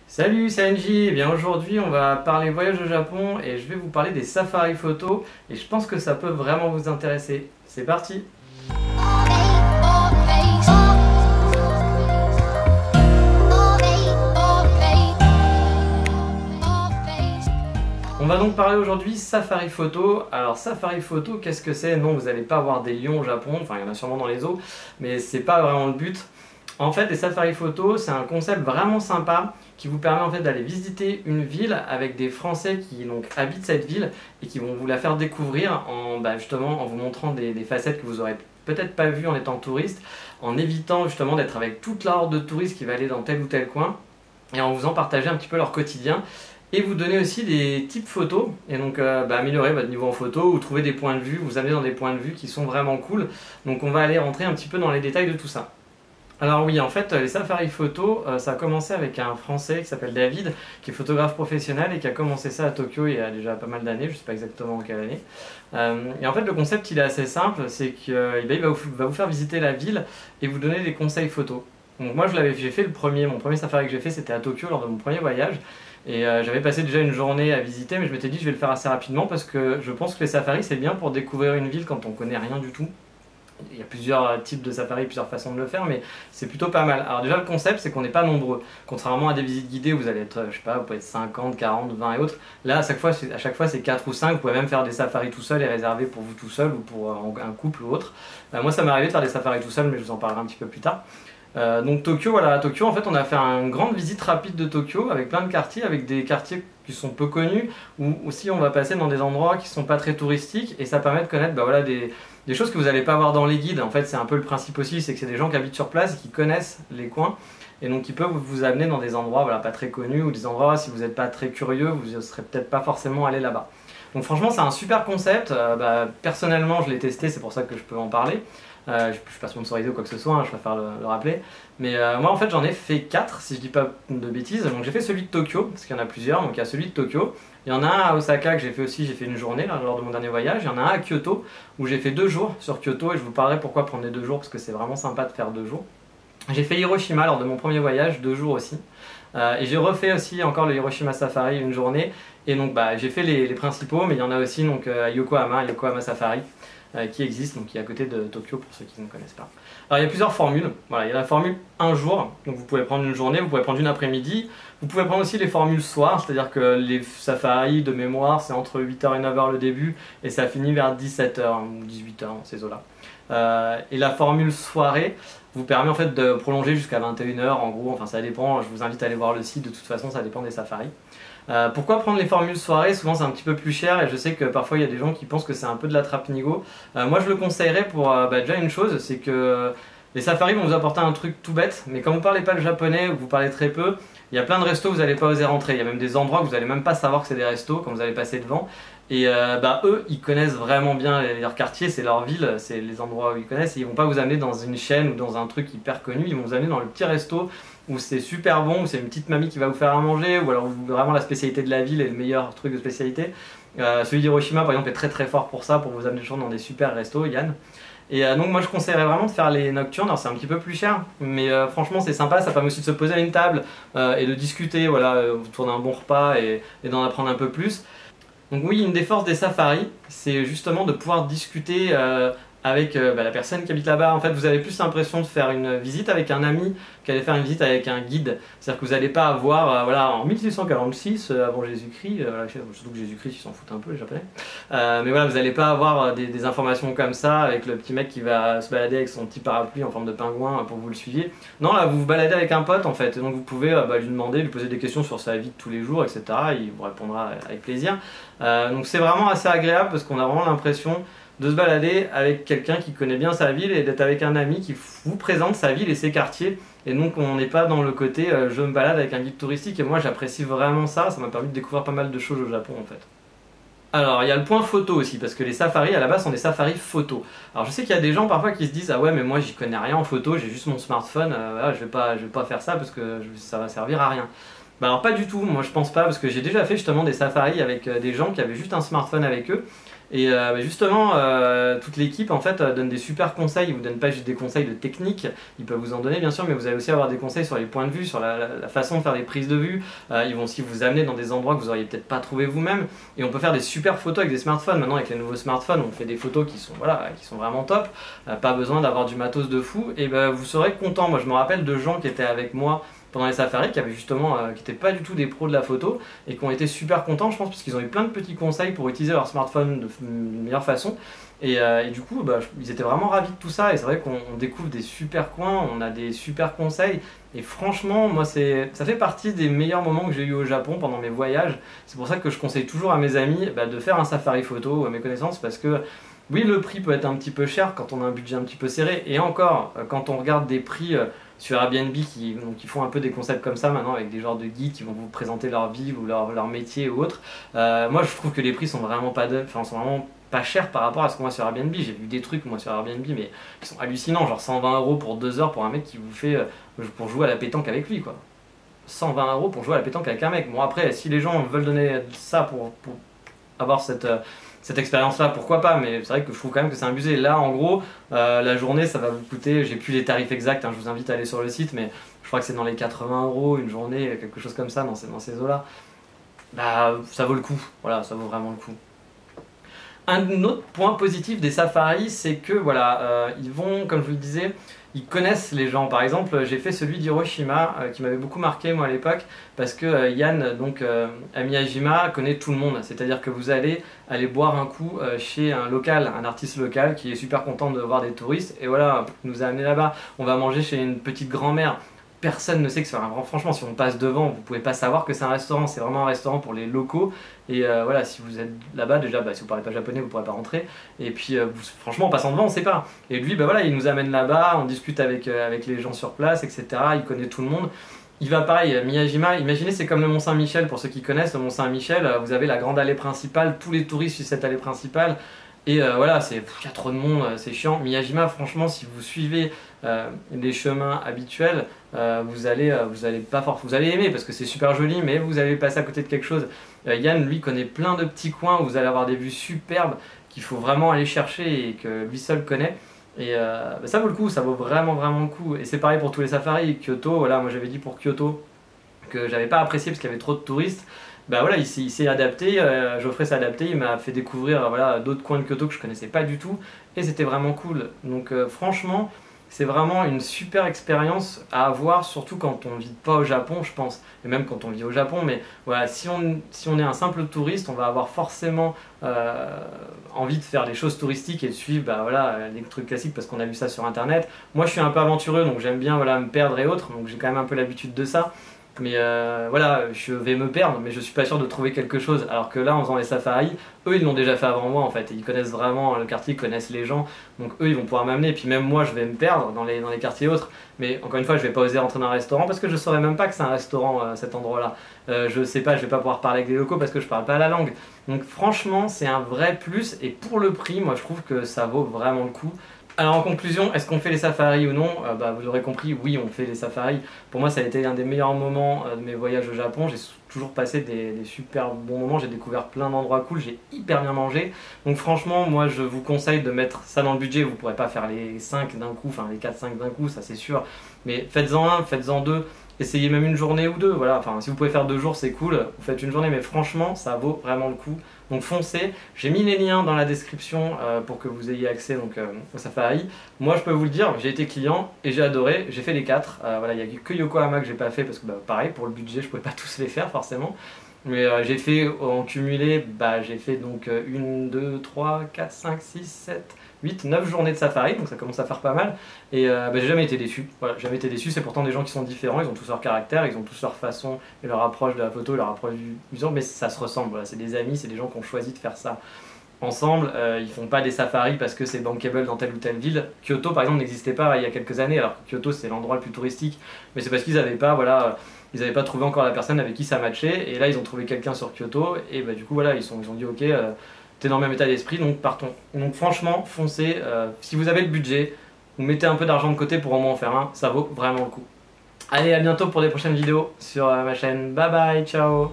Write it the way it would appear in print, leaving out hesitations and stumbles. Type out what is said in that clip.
Salut, c'est Angie. Eh bien aujourd'hui on va parler voyage au Japon et je vais vous parler des safaris photos et je pense que ça peut vraiment vous intéresser. C'est parti! On va donc parler aujourd'hui safari photo. Alors safari photo, qu'est-ce que c'est? Non, vous n'allez pas voir des lions au Japon, enfin il y en a sûrement dans les zoos, mais c'est pas vraiment le but. En fait, les safaris photos, c'est un concept vraiment sympa qui vous permet en fait d'aller visiter une ville avec des Français qui donc habitent cette ville et qui vont vous la faire découvrir en justement en vous montrant des facettes que vous aurez peut-être pas vues en étant touriste, en évitant justement d'être avec toute la horde de touristes qui va aller dans tel ou tel coin et en vous faisant partager un petit peu leur quotidien. Et vous donner aussi des types photos, et donc améliorer votre niveau en photo ou trouver des points de vue, vous amener dans des points de vue qui sont vraiment cool. Donc on va aller rentrer un petit peu dans les détails de tout ça. Alors oui, en fait, les safaris photos, ça a commencé avec un Français qui s'appelle David, qui est photographe professionnel et qui a commencé ça à Tokyo il y a déjà pas mal d'années, je ne sais pas exactement en quelle année. Et en fait, le concept, il est assez simple, c'est qu'il va vous faire visiter la ville et vous donner des conseils photos. Donc moi, j'ai fait mon premier safari que j'ai fait, c'était à Tokyo lors de mon premier voyage. Et j'avais passé déjà une journée à visiter, mais je m'étais dit je vais le faire assez rapidement parce que je pense que les safaris c'est bien pour découvrir une ville quand on connaît rien du tout. Il y a plusieurs types de safaris, plusieurs façons de le faire, mais c'est plutôt pas mal. Alors déjà le concept c'est qu'on n'est pas nombreux. Contrairement à des visites guidées où vous allez être, je sais pas, vous pouvez être 50, 40, 20 et autres. Là à chaque fois c'est 4 ou 5, vous pouvez même faire des safaris tout seul et réserver pour vous tout seul ou pour un couple ou autre. Moi ça m'est arrivé de faire des safaris tout seul, mais je vous en parlerai un petit peu plus tard. Donc Tokyo, voilà, à Tokyo en fait on a fait une grande visite rapide de Tokyo avec plein de quartiers, avec des quartiers qui sont peu connus, ou aussi on va passer dans des endroits qui sont pas très touristiques et ça permet de connaître des choses que vous n'allez pas voir dans les guides. En fait c'est un peu le principe aussi, c'est que c'est des gens qui habitent sur place et qui connaissent les coins et donc qui peuvent vous amener dans des endroits pas très connus ou des endroits si vous n'êtes pas très curieux, vous ne serez peut-être pas forcément allé là-bas. Donc franchement c'est un super concept, personnellement je l'ai testé, c'est pour ça que je peux en parler. Je ne suis pas sponsorisé ou quoi que ce soit, hein, je préfère le rappeler. Mais moi en fait j'en ai fait 4 si je dis pas de bêtises. Donc j'ai fait celui de Tokyo, parce qu'il y en a plusieurs. Donc il y a celui de Tokyo. Il y en a un à Osaka que j'ai fait aussi, j'ai fait une journée là, lors de mon dernier voyage. Il y en a un à Kyoto où j'ai fait 2 jours sur Kyoto et je vous parlerai pourquoi prendre les 2 jours parce que c'est vraiment sympa de faire 2 jours. J'ai fait Hiroshima lors de mon premier voyage, 2 jours aussi. Et j'ai refait aussi encore le Hiroshima Safari une journée. Et donc j'ai fait les principaux, mais il y en a aussi donc, à Yokohama Safari. Qui existe, donc qui est à côté de Tokyo pour ceux qui ne connaissent pas. Alors il y a plusieurs formules, voilà, il y a la formule un jour, donc vous pouvez prendre une journée, vous pouvez prendre une après-midi, vous pouvez prendre aussi les formules soir, c'est-à-dire que les safaris de mémoire c'est entre 8h et 9h le début et ça finit vers 17h ou 18h dans ces eaux-là. Et la formule soirée vous permet en fait de prolonger jusqu'à 21h en gros, enfin ça dépend, je vous invite à aller voir le site, de toute façon ça dépend des safaris. Pourquoi prendre les formules soirée? Souvent c'est un petit peu plus cher et je sais que parfois il y a des gens qui pensent que c'est un peu de la trappe-nigo. Moi je le conseillerais pour déjà une chose, c'est que les safaris vont vous apporter un truc tout bête, mais quand vous parlez pas le japonais ou vous parlez très peu, il y a plein de restos où vous n'allez pas oser rentrer. Il y a même des endroits où vous n'allez même pas savoir que c'est des restos quand vous allez passer devant. Et eux, ils connaissent vraiment bien leur quartier, c'est leur ville, c'est les endroits où ils connaissent. Et ils vont pas vous amener dans une chaîne ou dans un truc hyper connu, ils vont vous amener dans le petit resto où c'est super bon, où c'est une petite mamie qui va vous faire à manger, ou alors vraiment la spécialité de la ville et le meilleur truc de spécialité. Celui d'Hiroshima par exemple est très très fort pour ça, pour vous amener toujours dans des super restos, Yann. Et donc moi je conseillerais vraiment de faire les nocturnes, alors c'est un petit peu plus cher, mais franchement c'est sympa, ça permet aussi de se poser à une table et de discuter, voilà, autour d'un bon repas et d'en apprendre un peu plus. Donc oui, une des forces des safaris, c'est justement de pouvoir discuter avec la personne qui habite là-bas. En fait, vous avez plus l'impression de faire une visite avec un ami qu'aller faire une visite avec un guide. C'est-à-dire que vous n'allez pas avoir, voilà, en 1646, avant Jésus-Christ, surtout que Jésus-Christ, ils s'en foutent un peu les Japonais, mais voilà, vous n'allez pas avoir des informations comme ça avec le petit mec qui va se balader avec son petit parapluie en forme de pingouin pour que vous le suiviez. Non, là, vous vous baladez avec un pote en fait, et donc vous pouvez lui demander, lui poser des questions sur sa vie de tous les jours, etc. Il vous répondra avec plaisir. Donc c'est vraiment assez agréable parce qu'on a vraiment l'impression de se balader avec quelqu'un qui connaît bien sa ville et d'être avec un ami qui vous présente sa ville et ses quartiers. Et donc on n'est pas dans le côté je me balade avec un guide touristique et moi j'apprécie vraiment ça, ça m'a permis de découvrir pas mal de choses au Japon en fait. Alors il y a le point photo aussi parce que les safaris à la base sont des safaris photo. Alors je sais qu'il y a des gens parfois qui se disent ah ouais mais moi j'y connais rien en photo, j'ai juste mon smartphone, voilà, je vais pas faire ça parce que ça va servir à rien. Bah alors pas du tout, moi je pense pas, parce que j'ai déjà fait justement des safaris avec des gens qui avaient juste un smartphone avec eux. Et bah, justement, toute l'équipe en fait donne des super conseils. Ils vous donnent pas juste des conseils de technique, ils peuvent vous en donner bien sûr, mais vous allez aussi avoir des conseils sur les points de vue, sur la façon de faire des prises de vue. Ils vont aussi vous amener dans des endroits que vous auriez peut-être pas trouvé vous-même. Et on peut faire des super photos avec des smartphones. Maintenant avec les nouveaux smartphones, on fait des photos qui sont, voilà, qui sont vraiment top. Pas besoin d'avoir du matos de fou. Et bah, vous serez content. Moi je me rappelle de gens qui étaient avec moi pendant les safaris, qui avaient justement, qui n'étaient pas du tout des pros de la photo et qui ont été super contents, je pense, parce qu'ils ont eu plein de petits conseils pour utiliser leur smartphone d'une meilleure façon. Et du coup, bah, ils étaient vraiment ravis de tout ça. Et c'est vrai qu'on découvre des super coins, on a des super conseils. Et franchement, moi, ça fait partie des meilleurs moments que j'ai eu au Japon pendant mes voyages. C'est pour ça que je conseille toujours à mes amis bah, de faire un safari photo, à mes connaissances, parce que oui, le prix peut être un petit peu cher quand on a un budget un petit peu serré. Et encore, quand on regarde des prix sur Airbnb qui font un peu des concepts comme ça maintenant avec des genres de guides qui vont vous présenter leur vie ou leur métier ou autre. Moi je trouve que les prix sont vraiment sont vraiment pas chers par rapport à ce qu'on voit sur Airbnb. J'ai vu des trucs moi sur Airbnb mais qui sont hallucinants, genre 120 € pour 2 heures pour un mec qui vous fait pour jouer à la pétanque avec lui quoi. 120 € pour jouer à la pétanque avec un mec. Bon après si les gens veulent donner ça pour avoir cette expérience-là, pourquoi pas, mais c'est vrai que je trouve quand même que c'est abusé. Là, en gros, la journée, ça va vous coûter, j'ai plus les tarifs exacts, hein, je vous invite à aller sur le site, mais je crois que c'est dans les 80 € une journée, quelque chose comme ça, dans ces eaux-là. Bah, ça vaut le coup, voilà, ça vaut vraiment le coup. Un autre point positif des safaris, c'est que voilà, ils vont, comme je vous le disais, ils connaissent les gens. Par exemple, j'ai fait celui d'Hiroshima qui m'avait beaucoup marqué moi à l'époque parce que Yann, donc à Miyajima, connaît tout le monde. C'est-à-dire que vous allez aller boire un coup chez un local, un artiste local qui est super content de voir des touristes et voilà, il nous a amené là-bas. On va manger chez une petite grand-mère. Personne ne sait que c'est un... Franchement, si on passe devant, vous pouvez pas savoir que c'est un restaurant. C'est vraiment un restaurant pour les locaux. Et voilà, si vous êtes là-bas, déjà, bah, si vous parlez pas japonais, vous pourrez pas rentrer. Et puis, franchement, en passant devant, on sait pas. Et lui, bah voilà, il nous amène là-bas, on discute avec les gens sur place, etc. Il connaît tout le monde. Il va pareil, Miyajima, imaginez c'est comme le Mont Saint-Michel, pour ceux qui connaissent le Mont Saint-Michel, vous avez la grande allée principale, tous les touristes suivent cette allée principale, et voilà, il y a trop de monde, c'est chiant. Miyajima, franchement, si vous suivez les chemins habituels, vous allez aimer parce que c'est super joli, mais vous allez passer à côté de quelque chose. Yann, lui, connaît plein de petits coins où vous allez avoir des vues superbes qu'il faut vraiment aller chercher et que lui seul connaît. Et bah, ça vaut le coup, ça vaut vraiment vraiment le coup. Et c'est pareil pour tous les safaris. Kyoto, voilà, moi j'avais dit pour Kyoto que j'avais pas apprécié parce qu'il y avait trop de touristes. Bah voilà, il s'est adapté, Geoffrey s'est adapté, il m'a fait découvrir voilà, d'autres coins de Kyoto que je connaissais pas du tout. Et c'était vraiment cool. Donc franchement, c'est vraiment une super expérience à avoir, surtout quand on ne vit pas au Japon, je pense, et même quand on vit au Japon. Mais voilà, si on est un simple touriste, on va avoir forcément envie de faire les choses touristiques et de suivre bah, voilà, les trucs classiques parce qu'on a vu ça sur internet. Moi, je suis un peu aventureux, donc j'aime bien voilà, me perdre et autres, donc j'ai quand même un peu l'habitude de ça. Mais voilà, je vais me perdre, mais je suis pas sûr de trouver quelque chose. Alors que là, en faisant les safaris, eux ils l'ont déjà fait avant moi en fait. Et ils connaissent vraiment le quartier, ils connaissent les gens. Donc eux ils vont pouvoir m'amener. Et puis même moi je vais me perdre dans les quartiers autres. Mais encore une fois, je vais pas oser rentrer dans un restaurant parce que je saurais même pas que c'est un restaurant cet endroit-là. Je sais pas, je vais pas pouvoir parler avec des locaux parce que je parle pas la langue. Donc franchement, c'est un vrai plus. Et pour le prix, moi je trouve que ça vaut vraiment le coup. Alors en conclusion, est-ce qu'on fait les safaris ou non? Bah, vous aurez compris, oui on fait les safaris. Pour moi ça a été un des meilleurs moments de mes voyages au Japon. J'ai toujours passé des super bons moments, j'ai découvert plein d'endroits cool, j'ai hyper bien mangé. Donc franchement moi je vous conseille de mettre ça dans le budget. Vous ne pourrez pas faire les 5 d'un coup, enfin les 4-5 d'un coup, ça c'est sûr. Mais faites-en un, faites-en deux. Essayez même une journée ou deux, voilà, enfin si vous pouvez faire 2 jours c'est cool, vous faites une journée mais franchement ça vaut vraiment le coup. Donc foncez, j'ai mis les liens dans la description pour que vous ayez accès donc, au Safari. Moi je peux vous le dire, j'ai été client et j'ai adoré, j'ai fait les 4. Voilà, il n'y a que Yokohama que j'ai pas fait parce que bah, pareil pour le budget je pouvais pas tous les faire forcément. Mais j'ai fait en cumulé, bah, j'ai fait donc 1, 2, 3, 4, 5, 6, 7, 8, 9 journées de safari, donc ça commence à faire pas mal. Et bah, j'ai jamais été déçu. Voilà, jamais été déçu, c'est pourtant des gens qui sont différents, ils ont tous leur caractère, ils ont tous leur façon et leur approche de la photo, leur approche du visuel, mais ça se ressemble. Voilà, c'est des amis, c'est des gens qui ont choisi de faire ça ensemble. Ils font pas des safaris parce que c'est bankable dans telle ou telle ville. Kyoto par exemple n'existait pas il y a quelques années, alors que Kyoto c'est l'endroit le plus touristique, mais c'est parce qu'ils n'avaient pas, voilà, ils n'avaient pas trouvé encore la personne avec qui ça matchait, et là ils ont trouvé quelqu'un sur Kyoto, et bah, du coup voilà, ils ont dit ok, t'es dans le même état d'esprit, donc partons. Donc franchement, foncez, si vous avez le budget, vous mettez un peu d'argent de côté pour au moins en faire un, ça vaut vraiment le coup. Allez, à bientôt pour des prochaines vidéos sur ma chaîne. Bye bye, ciao.